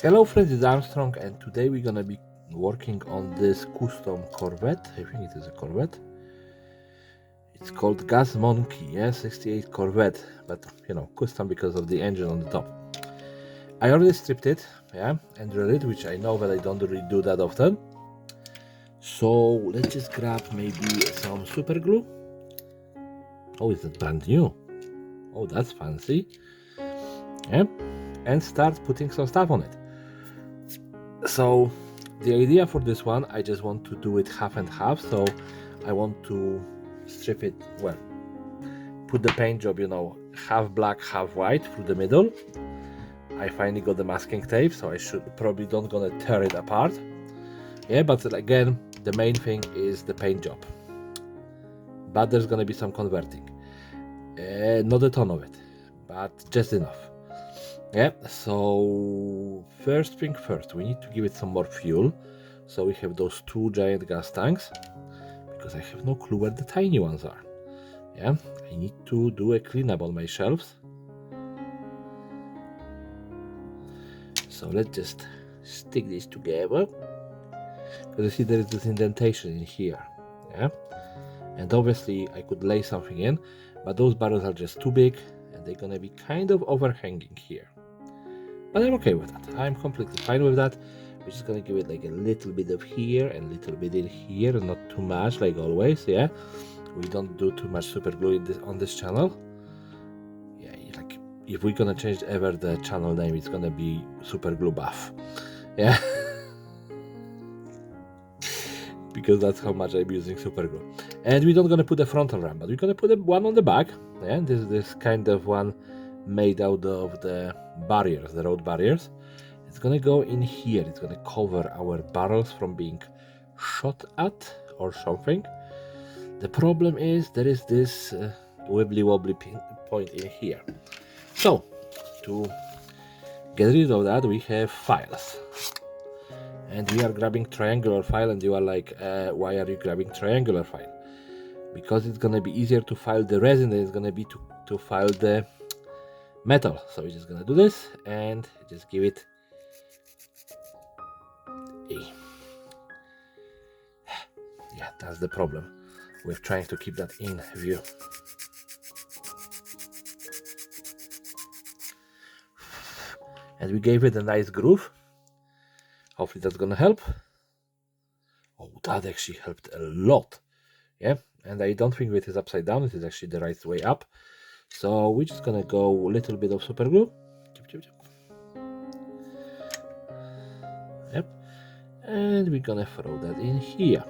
Hello friends, it's Armstrong, and today we're gonna be working on this custom Corvette. I think it is a Corvette. It's called Gas Monkey, yeah, 68 Corvette, but custom because of the engine on the top. I already stripped it, yeah, and drilled it, which I know that I don't really do that often. So let's just grab maybe some super glue. Oh, is it brand new? Oh, that's fancy. Yeah, and start putting some stuff on it. So the idea for this one, I just want to do it half and half. So I want to strip it, well, put the paint job, half black, half white through the middle. I finally got the masking tape, so I should probably don't gonna tear it apart. Yeah, but again, the main thing is the paint job. But there's gonna be some converting. Not a ton of it, but just enough. Yeah, so first thing first, we need to give it some more fuel. So we have those two giant gas tanks, because I have no clue where the tiny ones are. Yeah, I need to do a cleanup on my shelves. So let's just stick these together. Because you see there is this indentation in here. Yeah, and obviously I could lay something in, but those barrels are just too big and they're gonna be kind of overhanging here. But I'm okay with that. I'm completely fine with that. We're just gonna give it like a little bit of here and a little bit in here, not too much like always. Yeah, we don't do too much super glue on this channel. Yeah, like if we're gonna change ever the channel name, it's gonna be super glue buff. Yeah, because that's how much I'm using super glue. And we're not gonna put a frontal ramp, but we're gonna put one on the back. Yeah, this kind of one made out of the barriers, the road barriers. It's gonna go in here. It's gonna cover our barrels from being shot at or something. The problem is there is this wibbly wobbly point in here. So to get rid of that, we have files, and we are grabbing triangular file. And you are like, why are you grabbing triangular file? Because it's gonna be easier to file the resin than it's gonna be to file the metal. So we're just gonna do this and just give it a. Yeah, that's the problem with trying to keep that in view. And we gave it a nice groove. Hopefully that's gonna help. Oh, that actually helped a lot. Yeah, and I don't think it is upside down. It is actually the right way up. So we're just gonna go a little bit of super glue. Yep, and we're gonna throw that in here.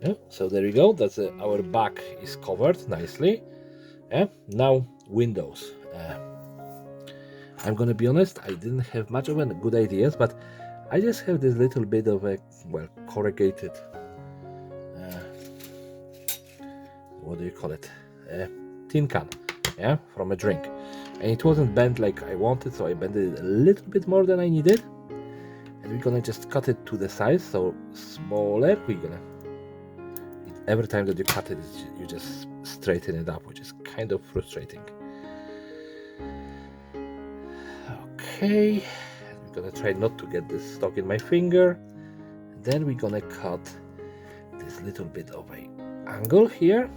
Yeah, so there we go. That's our back is covered nicely. Yeah, now windows. I'm gonna be honest, I didn't have much of a good ideas, but I just have this little bit of a, well, corrugated, what do you call it, tin can, yeah, from a drink, and it wasn't bent like I wanted, so I bent it a little bit more than I needed, and we're gonna just cut it to the size, so smaller. Every time that you cut it, you just straighten it up, which is kind of frustrating. Okay, I'm gonna try not to get this stuck in my finger. Then we're gonna cut this little bit of a angle here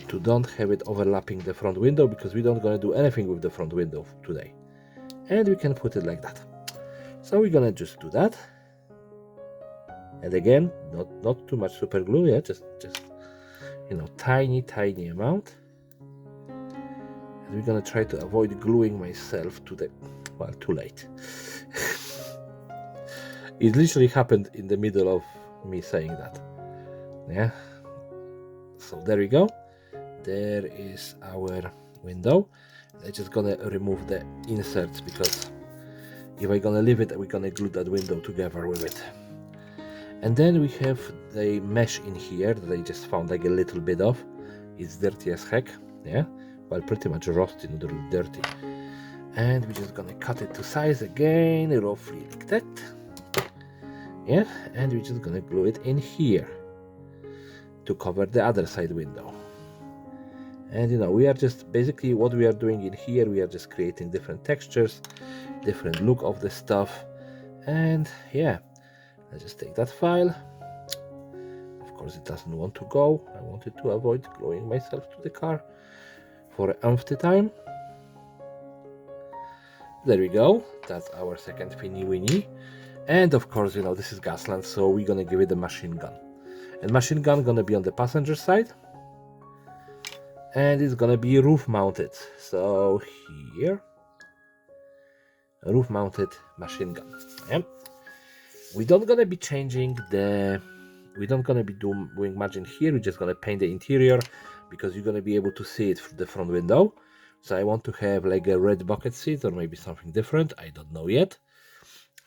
to don't have it overlapping the front window, because we don't gonna do anything with the front window today. And we can put it like that. So we're gonna just do that. And again, not too much super glue, yeah, just tiny amount. And we're gonna try to avoid gluing myself to the, well, too late. It literally happened in the middle of me saying that. Yeah. So there we go. There is our window. I'm just gonna remove the inserts, because if I'm gonna leave it, we're gonna glue that window together with it. And then we have the mesh in here that I just found like a little bit of. It's dirty as heck, yeah, well, pretty much rusty, not really dirty. And we're just gonna cut it to size again, roughly like that. Yeah, and we're just gonna glue it in here to cover the other side window. And we are just basically what we are doing in here, we are just creating different textures, different look of the stuff. And yeah, let's just take that file. Of course it doesn't want to go. I wanted to avoid gluing myself to the car for empty time. There we go, that's our second Finny Winnie. And of course, this is Gasland, so we're gonna give it a machine gun. And machine gun gonna be on the passenger side. And it's gonna be roof mounted. So here, a roof mounted machine gun. Yeah. We don't gonna be changing we don't gonna be doing much in here. We're just gonna paint the interior because you're gonna be able to see it from the front window. So I want to have like a red bucket seat or maybe something different. I don't know yet.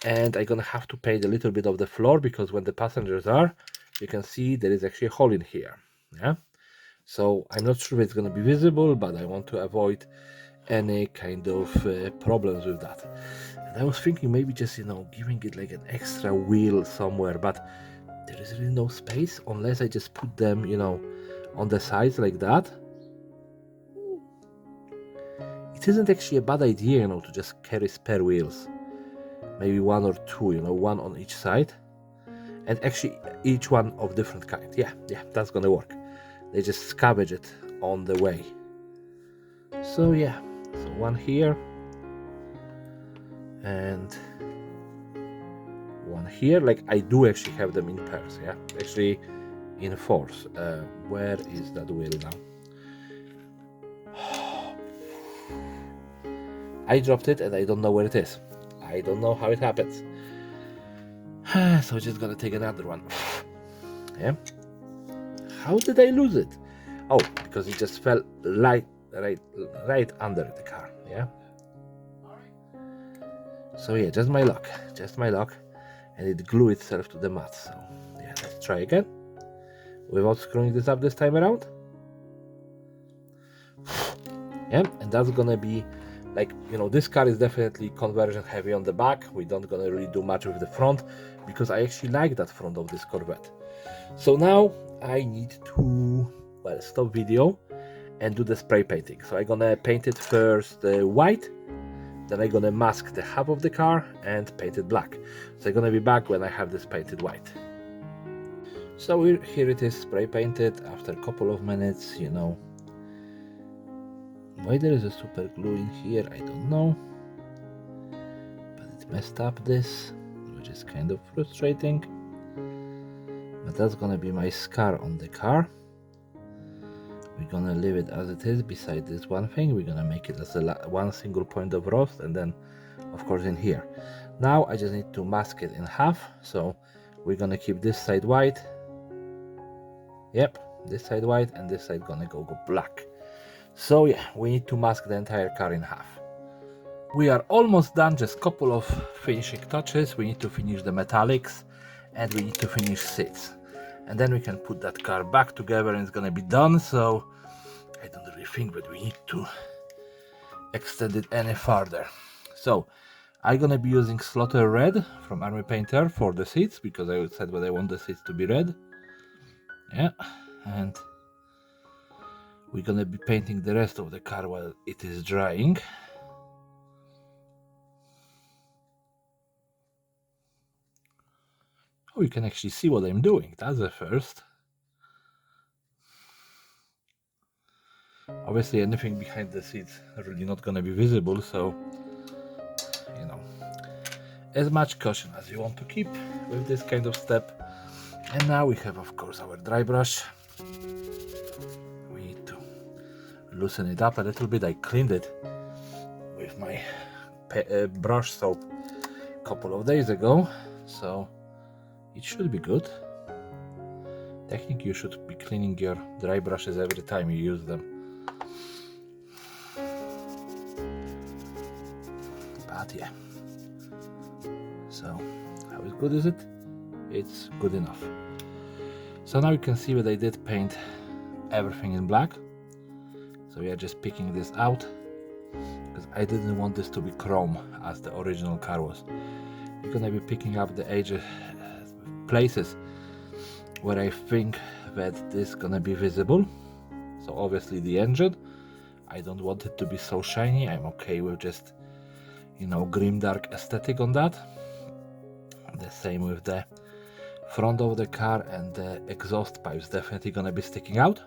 And I'm gonna have to paint a little bit of the floor because when the passengers are, you can see there is actually a hole in here. Yeah. So I'm not sure if it's gonna be visible, but I want to avoid any kind of problems with that. And I was thinking maybe just giving it like an extra wheel somewhere, but there is really no space unless I just put them on the sides like that. It isn't actually a bad idea to just carry spare wheels, maybe one or two, one on each side, and actually each one of different kind. Yeah, that's gonna work. They just scavenge it on the way. So yeah, so one here and one here. Like I do actually have them in pairs. Yeah, actually in fours. Where is that wheel now? I dropped it and I don't know where it is. I don't know how it happens. So just gonna take another one. Yeah. How did I lose it? Oh, because it just fell right under the car. Yeah. So yeah, just my luck, and it glued itself to the mat. So yeah, let's try again without screwing this up this time around. Yeah, and that's gonna be like, this car is definitely conversion heavy on the back. We don't gonna really do much with the front because I actually like that front of this Corvette. So now I need to stop video and do the spray painting. So I'm gonna paint it first white, then I'm gonna mask the half of the car and paint it black. So I'm gonna be back when I have this painted white. So here it is, spray painted after a couple of minutes. Why there is a super glue in here, I don't know, but it messed up this, which is kind of frustrating. But that's gonna be my scar on the car. We're gonna leave it as it is beside this one thing. We're gonna make it as one single point of rust, and then of course in here. Now I just need to mask it in half. So we're gonna keep this side white. Yep, this side white, and this side gonna go black. So yeah, we need to mask the entire car in half. We are almost done, just a couple of finishing touches. We need to finish the metallics and we need to finish seats. And then we can put that car back together and it's gonna be done. So I don't really think that we need to extend it any further. So I'm gonna be using Slaughter Red from Army Painter for the seats because I said that I want the seats to be red. Yeah, and we're gonna be painting the rest of the car while it is drying. Oh, you can actually see what I'm doing. That's the first. Obviously anything behind the seats really not gonna be visible, so as much caution as you want to keep with this kind of step. And now we have of course our dry brush. We need to loosen it up a little bit. I cleaned it with my brush soap a couple of days ago, so it should be good. Technically you should be cleaning your dry brushes every time you use them. But yeah. So how good is it? It's good enough. So now you can see that I did paint everything in black. So we are just picking this out because I didn't want this to be chrome as the original car was. You're gonna be picking up the edges, places where I think that this is gonna be visible. So obviously the engine, I don't want it to be so shiny. I'm okay with just, you know, grimdark aesthetic on that. The same with the front of the car, and the exhaust pipes definitely gonna be sticking out.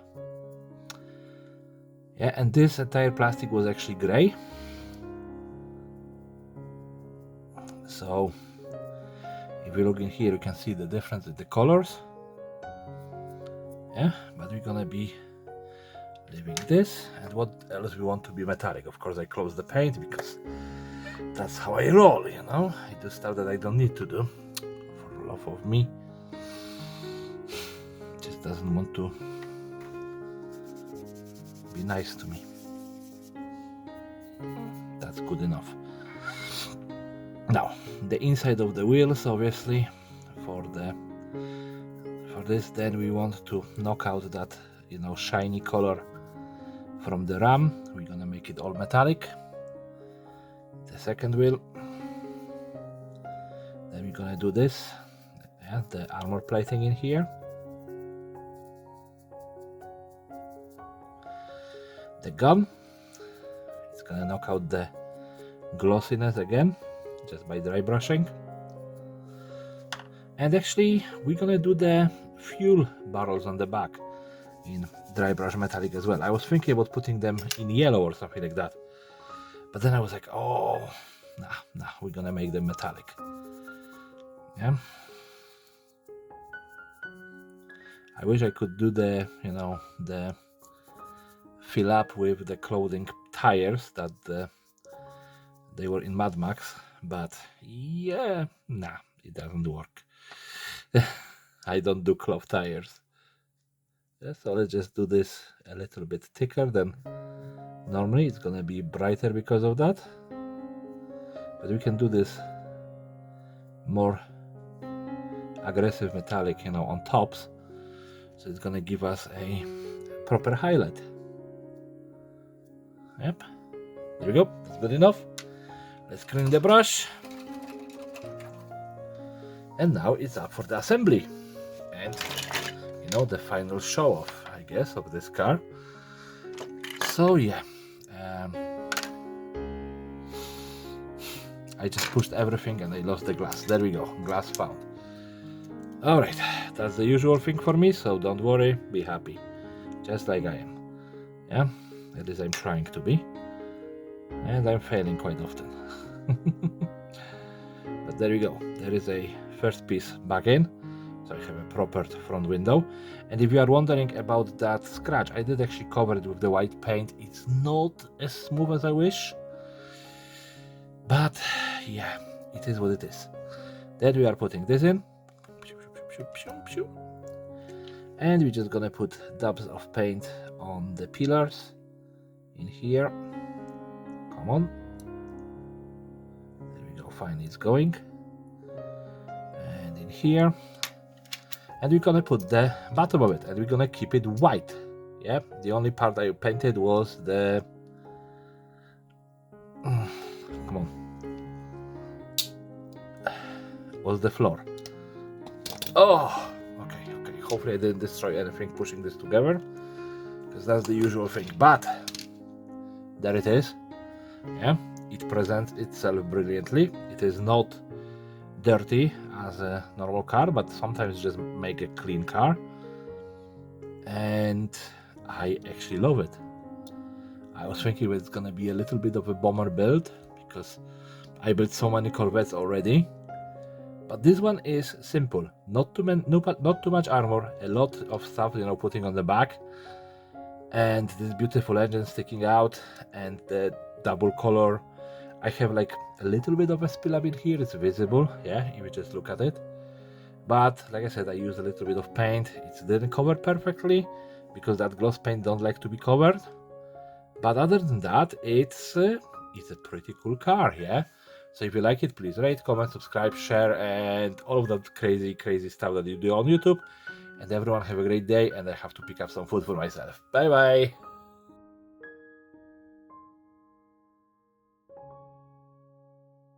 Yeah, and this entire plastic was actually gray. So if you look in here, you can see the difference in the colors. Yeah, but we're gonna be leaving this. And what else we want to be metallic? Of course, I close the paint because that's how I roll, you know. I do stuff that I don't need to do. For love of me, just doesn't want to be nice to me. That's good enough. Now the inside of the wheels, obviously, for this, then we want to knock out that, you know, shiny color from the ram. We're gonna make it all metallic. The second wheel, then we're gonna do this, yeah, the armor plating in here. The gun, it's gonna knock out the glossiness again just by dry brushing. And actually we're gonna do the fuel barrels on the back in dry brush metallic as well. I was thinking about putting them in yellow or something like that, but then I was like, oh, nah, we're gonna make them metallic. Yeah, I wish I could do the, you know, the fill up with the clothing tires that they were in Mad Max, but yeah, nah, it doesn't work. I don't do cloth tires. Yeah, so let's just do this a little bit thicker than normally. It's gonna be brighter because of that, but we can do this more aggressive metallic, you know, on tops, so it's gonna give us a proper highlight. Yep, there we go, that's good enough. Let's clean the brush, and now it's up for the assembly and, you know, the final show off, I guess, of this car. So yeah, I just pushed everything and I lost the glass. There we go, glass found. All right, that's the usual thing for me, so don't worry, be happy, just like I am. Yeah, at least I'm trying to be, and I'm failing quite often. But there we go, there is a first piece back in, so I have a proper front window. And if you are wondering about that scratch, I did actually cover it with the white paint. It's not as smooth as I wish, but yeah, it is what it is. Then we are putting this in, and we're just gonna put dabs of paint on the pillars in here. Come on, there we go, finally it's going. And in here, and we're gonna put the bottom of it, and we're gonna keep it white. Yeah, the only part I painted was the come on, was the floor. Oh, okay, hopefully I didn't destroy anything pushing this together, because that's the usual thing. But there it is. Yeah, it presents itself brilliantly. It is not dirty as a normal car, but sometimes just make a clean car, and I actually love it. I was thinking it's gonna be a little bit of a bomber build because I built so many Corvettes already, but this one is simple. Not too much armor, a lot of stuff, you know, putting on the back, and this beautiful engine sticking out, and the double color. I have like a little bit of a spill up in here, it's visible, yeah, if you just look at it. But like I said, I used a little bit of paint. It didn't cover perfectly because that gloss paint don't like to be covered. But other than that, it's a pretty cool car, yeah. So if you like it, please rate, comment, subscribe, share, and all of that crazy stuff that you do on YouTube. And everyone have a great day, and I have to pick up some food for myself. Bye bye.